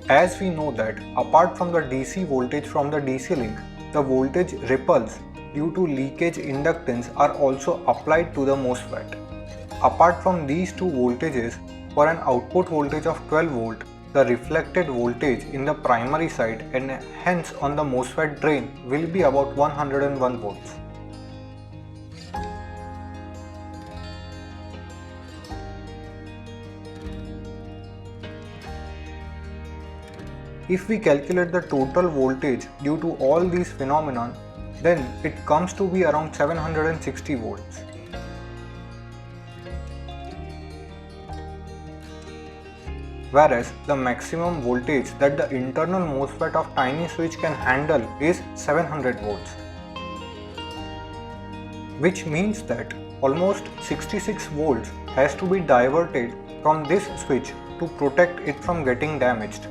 As we know that apart from the DC voltage from the DC link, the voltage ripples due to leakage inductance are also applied to the MOSFET. Apart from these two voltages, for an output voltage of 12 volt, the reflected voltage in the primary side and hence on the MOSFET drain will be about 101 volts. If we calculate the total voltage due to all these phenomena, then it comes to be around 760 volts. Whereas the maximum voltage that the internal MOSFET of tiny switch can handle is 700 volts. Which means that almost 66 volts has to be diverted from this switch to protect it from getting damaged.